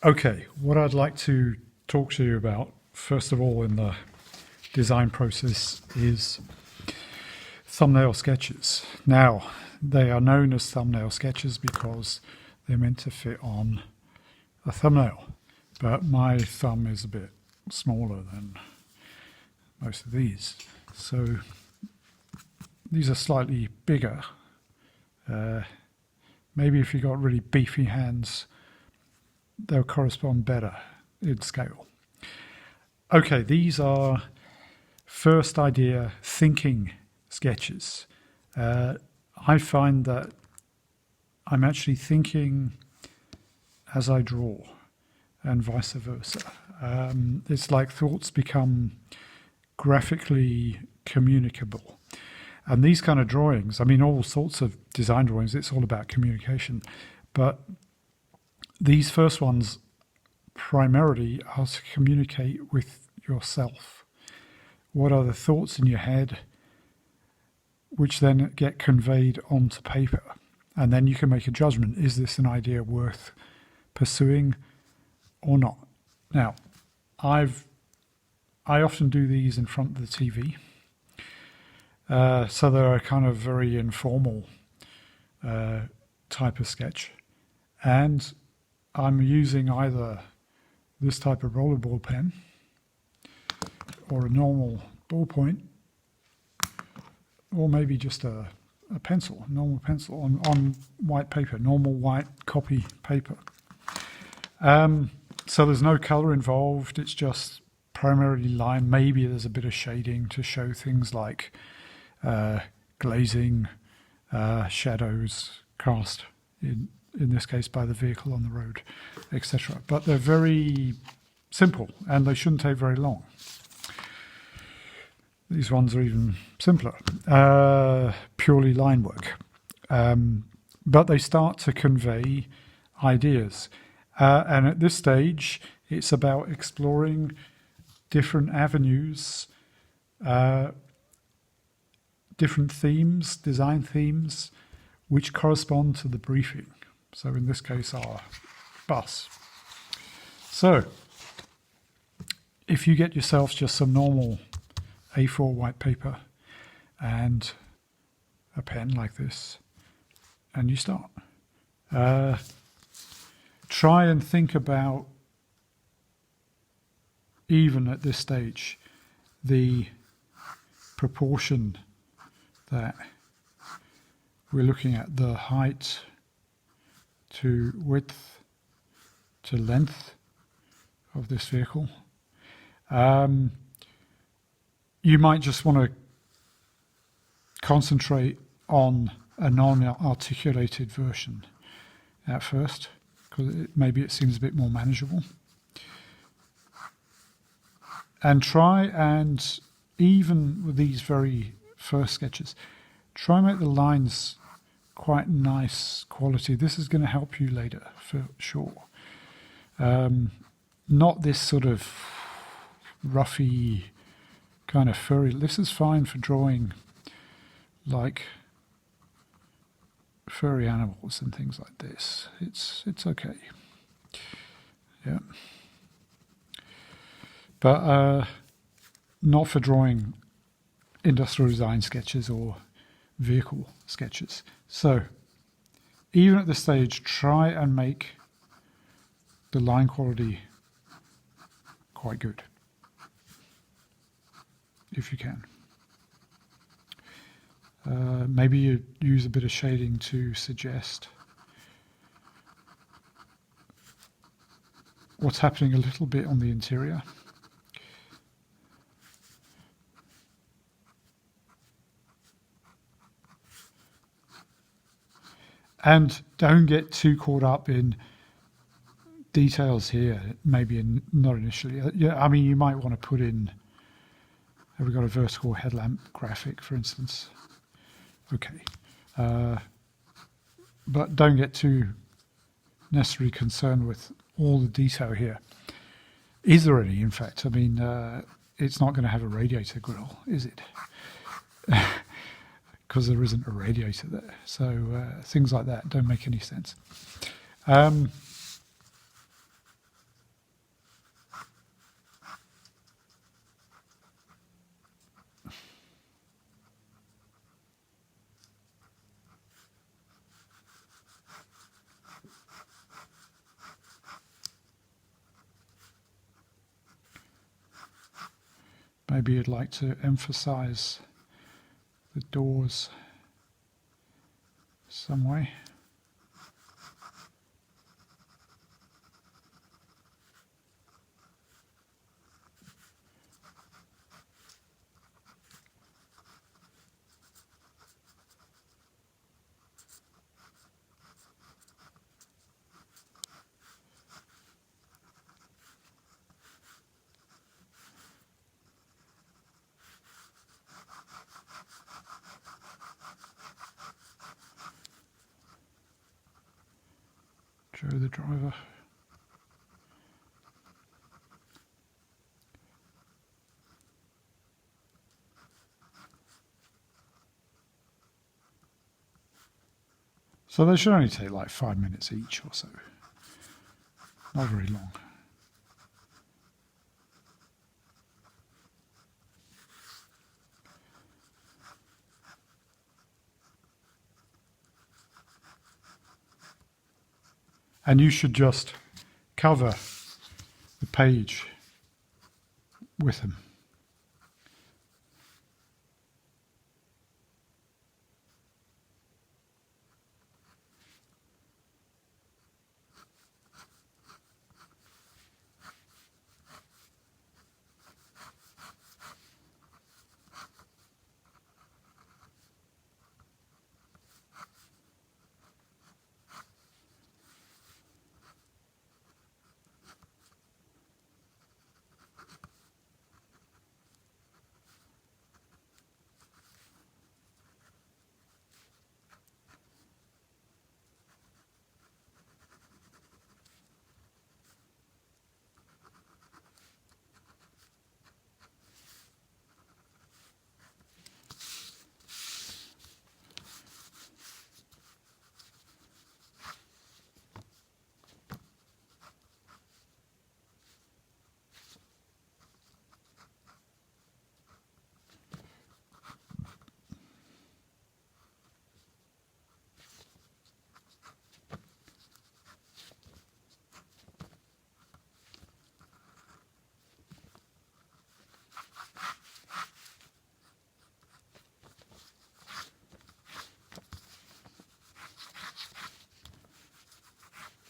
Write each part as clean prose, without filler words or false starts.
Okay, what I'd like to talk to you about, first of all, in the design process is thumbnail sketches. Now, they are known as thumbnail sketches because they're meant to fit on a thumbnail, but my thumb is a bit smaller than most of these. So these are slightly bigger. Maybe if you've got really beefy hands, they'll correspond better in scale. Okay, these are first idea thinking sketches. I find that I'm actually thinking as I draw and vice versa. It's like thoughts become graphically communicable. And these kind of drawings, I mean, all sorts of design drawings, it's all about communication. But these first ones primarily are to communicate with yourself. What are the thoughts in your head, which then get conveyed onto paper? And then you can make a judgment. Is this an idea worth pursuing or not? Now, I often do these in front of the TV. So they're a kind of very informal type of sketch. And I'm using either this type of rollerball pen or a normal ballpoint, or maybe just a pencil, normal pencil on white paper, normal white copy paper. So there's no color involved, it's just primarily line. Maybe there's a bit of shading to show things like glazing, shadows cast, in this case by the vehicle on the road, etc. But they're very simple and they shouldn't take very long. These ones are even simpler, purely line work. But they start to convey ideas. And at this stage, it's about exploring different avenues, different themes, design themes, which correspond to the briefing. So in this case, our bus. So if you get yourself just some normal A4 white paper and a pen like this, and you start. Try and think about, even at this stage, the proportion that we're looking at, the height to width to length of this vehicle. You might just want to concentrate on a non-articulated version at first, because maybe it seems a bit more manageable. And try and, even with these very first sketches, try and make the lines quite nice quality. This is going to help you later, for sure. Not this sort of roughy, kind of furry. This is fine for drawing like furry animals and things like this. It's okay. Yeah. But not for drawing industrial design sketches or vehicle sketches. So even at this stage, try and make the line quality quite good, if you can. Maybe you use a bit of shading to suggest what's happening a little bit on the interior. And don't get too caught up in details here, maybe not initially. Yeah, I mean, you might want to put in, have we got a vertical headlamp graphic, for instance? Okay. But don't get too necessarily concerned with all the detail here. Is there any, in fact? I mean, it's not going to have a radiator grille, is it? Because there isn't a radiator there. So things like that don't make any sense. Maybe you'd like to emphasize the doors some way. Joe the driver. So they should only take like 5 minutes each or so. Not very long. And you should just cover the page with them.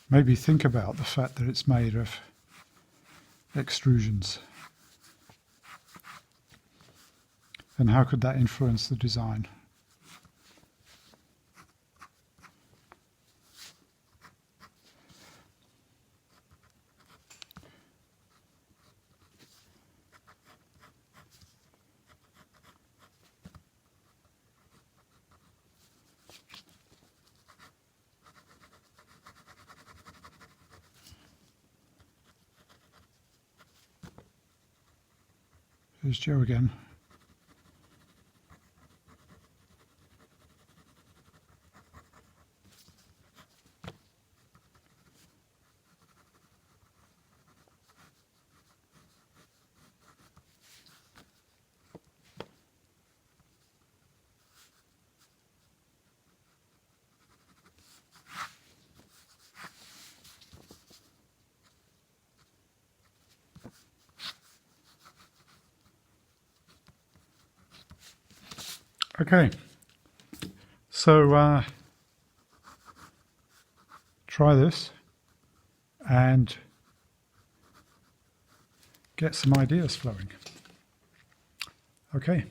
Maybe think about the fact that it's made of extrusions. And how could that influence the design? Here's Joe again. Okay, so try this and get some ideas flowing. Okay.